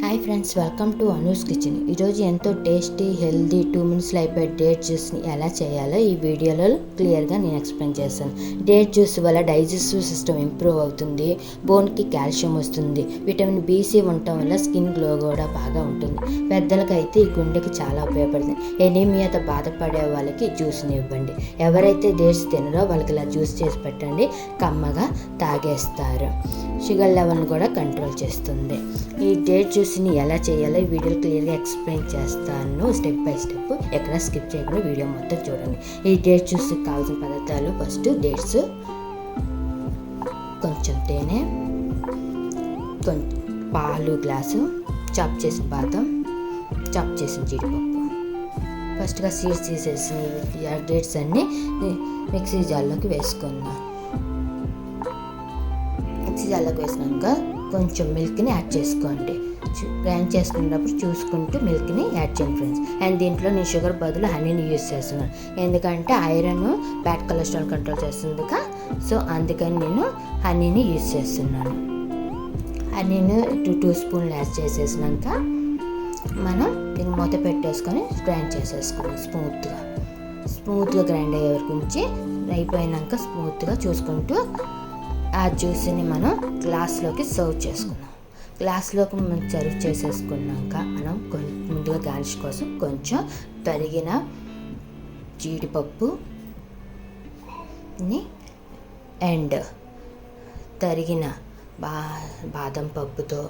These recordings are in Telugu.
Hi friends, welcome to Anu's kitchen. ఈరోజు ఎంతో టేస్టీ హెల్దీ 2 మినిట్స్లో అయిపోయే డేట్ జ్యూస్ని ఎలా చేయాలో ఈ వీడియోలో క్లియర్గా నేను ఎక్స్ప్లెయిన్ చేస్తాను. డేట్ జ్యూస్ వల్ల డైజెస్టివ్ సిస్టమ్ ఇంప్రూవ్ అవుతుంది, బోన్కి కాల్షియం వస్తుంది, విటమిన్ బీసీ ఉండటం వల్ల స్కిన్ గ్లో కూడా బాగా ఉంటుంది. పెద్దలకైతే ఈ గుండెకి చాలా ఉపయోగపడుతుంది. ఎనీమియాతో బాధపడే వాళ్ళకి జ్యూస్ని ఇవ్వండి. ఎవరైతే డేట్స్ తినరో వాళ్ళకి ఇలా జ్యూస్ చేసి పెట్టండి, కమ్మగా తాగేస్తారు. షుగర్ లెవెల్ని కూడా కంట్రోల్ చేస్తుంది. ఈ డేట్ జ్యూస్ని ఎలా చేయాలో ఈ వీడియో క్లియర్గా ఎక్స్ప్లెయిన్ చేస్తాను, స్టెప్ బై స్టెప్. ఎక్కడ స్కిప్ చేయకుండా వీడియో మొత్తం చూడండి. ఈ డేట్ జ్యూస్కి కావాల్సిన పదార్థాలు: ఫస్ట్ డేట్స్, కొంచెం తేనె, కొంచెం పాలు గ్లాసు, చాప్ చేసిన బాదం, చాప్ చేసిన జీడిపప్పు. ఫస్ట్గా సీడ్స్ తీసేసి డేట్స్ అన్నీ మిక్సీ జార్లోకి వేసుకుందాం. మిక్సీ జార్లోకి వేసినాక కొంచెం మిల్క్ని యాడ్ చేసుకోండి. గ్రైండ్ చేసుకున్నప్పుడు చూసుకుంటూ మిల్క్ని యాడ్ చేయండి ఫ్రెండ్స్. అండ్ దీంట్లో నేను షుగర్ బదులు హనీని యూజ్ చేస్తున్నాను, ఎందుకంటే ఐరన్ బ్యాడ్ కొలెస్ట్రాల్ కంట్రోల్ చేస్తుందిగా. సో అందుకని నేను హనీని యూజ్ చేస్తున్నాను. హనీని 2 స్పూన్లు యాడ్ చేసేసినాక మనం దీన్ని మూత పెట్టేసుకొని గ్రైండ్ చేసేసుకున్నాం. స్మూత్గా గ్రైండ్ అయ్యే వరకు ఉంచి అయిపోయినాక స్మూత్గా చూసుకుంటూ ఆ జ్యూస్ని మనం గ్లాస్లోకి సర్వ్ చేసుకున్నాం. గ్లాస్లోకి మనం సర్వ్ చేసేసుకున్నాక మనం ముందుగా గార్నిష్ కోసం కొంచెం తరిగిన జీడిపప్పుని అండ్ తరిగిన బాదం పప్పుతో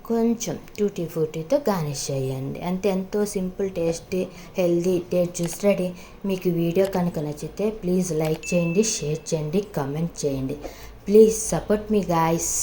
కొంచెం టూటీ ఫ్రూటీతో గార్నిష్ చేయండి. అంతే, ఎంతో simple, tasty, healthy date juice ready. మీకు వీడియో కనుక నచ్చితే ప్లీజ్ లైక్ చేయండి, షేర్ చేయండి, కామెంట్ చేయండి. Please support me guys.